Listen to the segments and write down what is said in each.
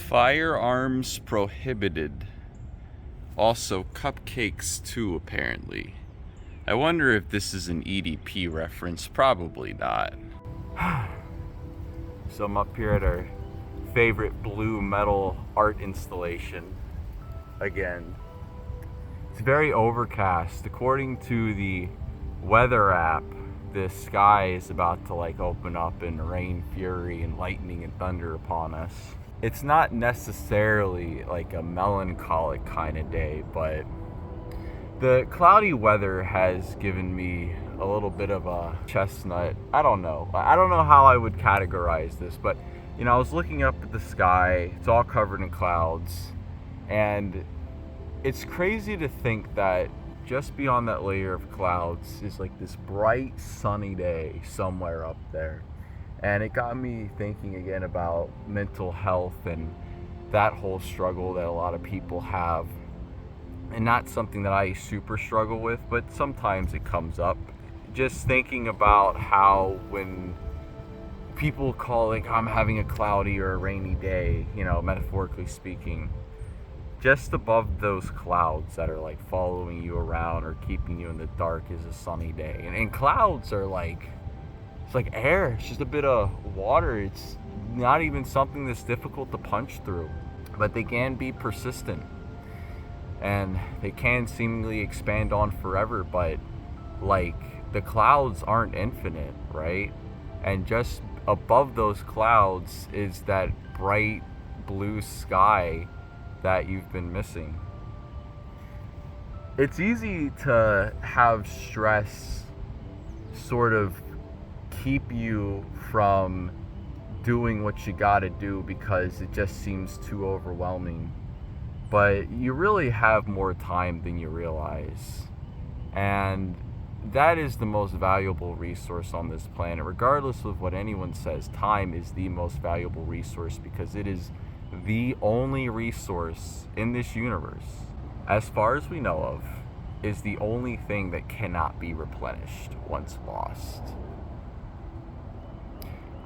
Firearms prohibited. Also, cupcakes too, apparently. I wonder if this is an EDP reference. Probably not. So I'm up here at our favorite blue metal art installation again. It's very overcast. According to the weather app, the sky is about to open up in rain, fury, and lightning and thunder upon us. It's not necessarily like a melancholic kind of day, but the cloudy weather has given me a little bit of a chestnut. I don't know how I would categorize this, but I was looking up at the sky. It's all covered in clouds, and it's crazy to think that just beyond that layer of clouds is like this bright sunny day somewhere up there. And it got me thinking again about mental health and that whole struggle that a lot of people have. And not something that I super struggle with, but sometimes it comes up. Just thinking about how when people call I'm having a cloudy or a rainy day, metaphorically speaking, just above those clouds that are following you around or keeping you in the dark is a sunny day. And clouds are it's like air. It's just a bit of water. It's not even something that's difficult to punch through, but they can be persistent and they can seemingly expand on forever. But the clouds aren't infinite, right? And just above those clouds is that bright blue sky that you've been missing. It's easy to have stress sort of keep you from doing what you gotta do because it just seems too overwhelming. But you really have more time than you realize. And that is the most valuable resource on this planet. Regardless of what anyone says, time is the most valuable resource because it is the only resource in this universe, as far as we know of, is the only thing that cannot be replenished once lost.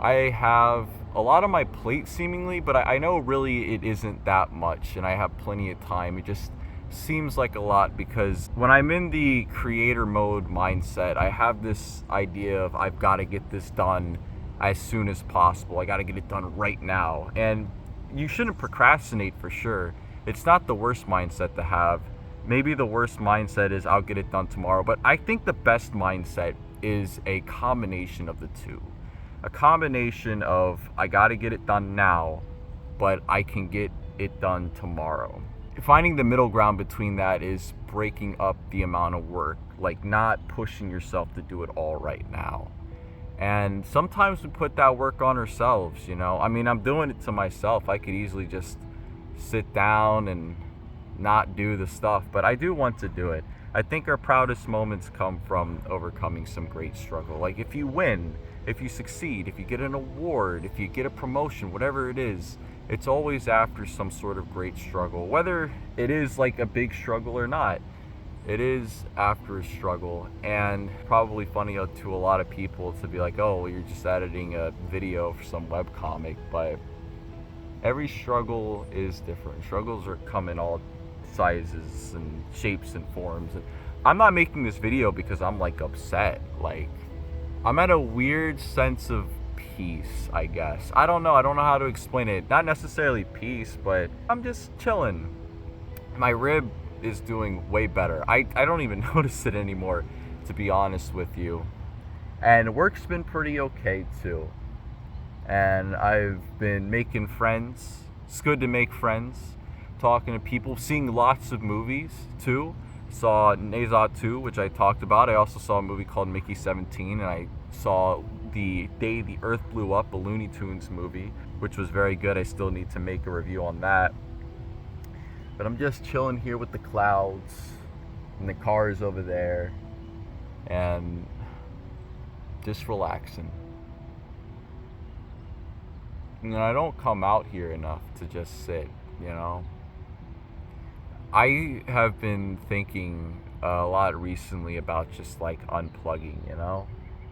I have a lot on my plate seemingly, but I know really it isn't that much and I have plenty of time. It just seems like a lot because when I'm in the creator mode mindset, I have this idea of I've got to get this done as soon as possible. I got to get it done right now. And you shouldn't procrastinate for sure. It's not the worst mindset to have. Maybe the worst mindset is I'll get it done tomorrow, but I think the best mindset is a combination of the two. A combination of I gotta get it done now, but I can get it done tomorrow. Finding the middle ground between that is breaking up the amount of work, not pushing yourself to do it all right now. And sometimes we put that work on ourselves, I'm doing it to myself. I could easily just sit down and not do the stuff, but I do want to do it. I think our proudest moments come from overcoming some great struggle. If you win, if you succeed, if you get an award, if you get a promotion, whatever it is, it's always after some sort of great struggle. Whether it is a big struggle or not, it is after a struggle. And probably funny to a lot of people to be oh, you're just editing a video for some webcomic, but every struggle is different. Struggles come in all sizes and shapes and forms. And I'm not making this video because I'm upset. I'm at a weird sense of peace, I guess. I don't know how to explain it. Not necessarily peace, but I'm just chilling. My rib is doing way better. I don't even notice it anymore, to be honest with you. And work's been pretty okay too. And I've been making friends. It's good to make friends, talking to people, seeing lots of movies too. Saw Nezha 2, which I talked about. I also saw a movie called Mickey 17, and I saw The Day the Earth Blew Up, a Looney Tunes movie, which was very good. I still need to make a review on that. But I'm just chilling here with the clouds and the cars over there and just relaxing. I don't come out here enough to just sit, I have been thinking a lot recently about just unplugging,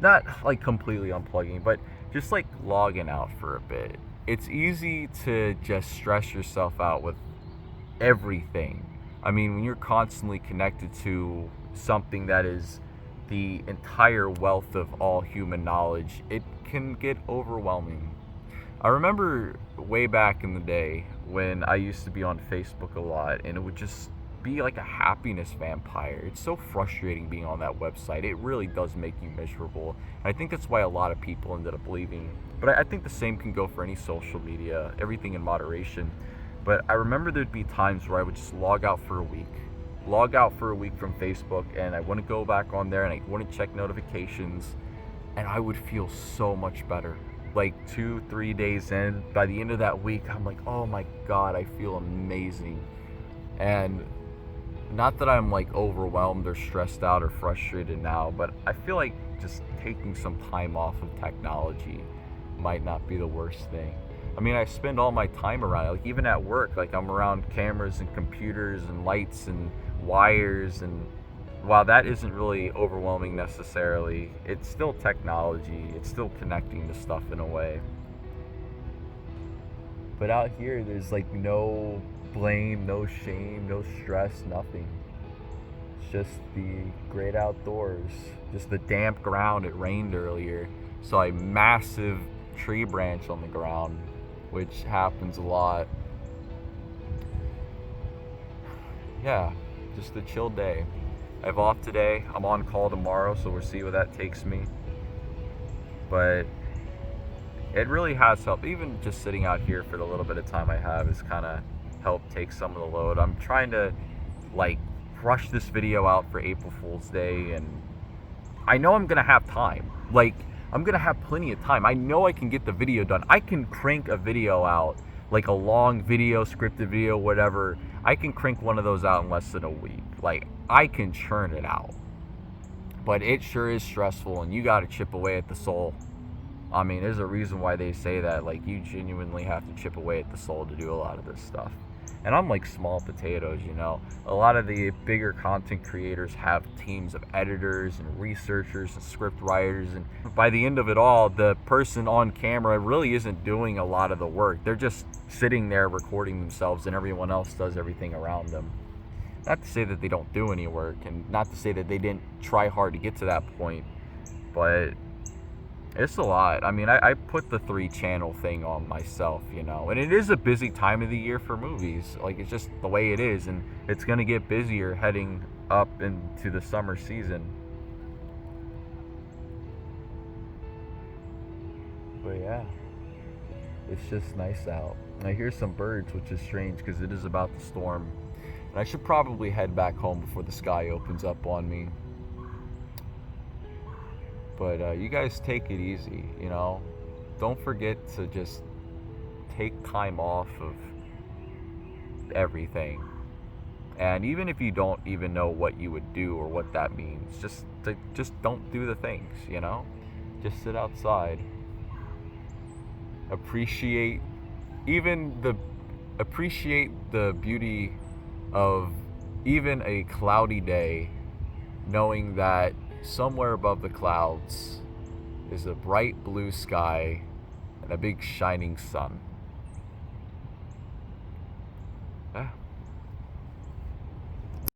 not completely unplugging, but just logging out for a bit. it's easy to just stress yourself out with everything. I mean, when you're constantly connected to something that is the entire wealth of all human knowledge, it can get overwhelming. I remember way back in the day when I used to be on Facebook a lot, and it would just be like a happiness vampire. It's so frustrating being on that website. It really does make you miserable. And I think that's why a lot of people ended up leaving. But I think the same can go for any social media, everything in moderation. But I remember there'd be times where I would just log out for a week from Facebook, and I wouldn't go back on there, and I wouldn't check notifications, and I would feel so much better. Like 2-3 days in, by the end of that week, I'm like, oh my God, I feel amazing. And not that I'm like overwhelmed or stressed out or frustrated now, but I feel like just taking some time off of technology might not be the worst thing. I mean, I spend all my time around it. Like even at work, like I'm around cameras and computers and lights and wires, and while that isn't really overwhelming necessarily, it's still technology. It's still connecting to stuff in a way. But out here, there's like no blame, no shame, no stress, nothing. It's just the great outdoors, just the damp ground. It rained earlier, so a massive tree branch on the ground, which happens a lot. Yeah, just a chill day. I have off today. I'm on call tomorrow, so we'll see where that takes me. But it really has helped. Even just sitting out here for the little bit of time I have has kind of helped take some of the load. I'm trying to like rush this video out for April Fool's Day, and I know I'm gonna have time. Like, I'm gonna have plenty of time. I know I can get the video done. I can crank a video out, like a long video, scripted video, whatever. I can crank one of those out in less than a week. Like, I can churn it out. But it sure is stressful, and you gotta chip away at the soul. I mean, there's a reason why they say that. Like, you genuinely have to chip away at the soul to do a lot of this stuff. And I'm like small potatoes, you know. A lot of the bigger content creators have teams of editors and researchers and script writers, and by the end of it all, the person on camera really isn't doing a lot of the work. They're just sitting there recording themselves, and everyone else does everything around them. Not to say that they don't do any work, and not to say that they didn't try hard to get to that point, but it's a lot. I mean, I put the 3-channel thing on myself, you know, and it is a busy time of the year for movies. Like, it's just the way it is, and it's going to get busier heading up into the summer season. But yeah, it's just nice out. I hear some birds, which is strange because it is about to storm. And I should probably head back home before the sky opens up on me. But you guys take it easy, you know. Don't forget to just take time off of everything. And even if you don't even know what you would do or what that means, just don't do the things, you know. Just sit outside. Appreciate the beauty of even a cloudy day, knowing that somewhere above the clouds is a bright blue sky and a big shining sun. Yeah.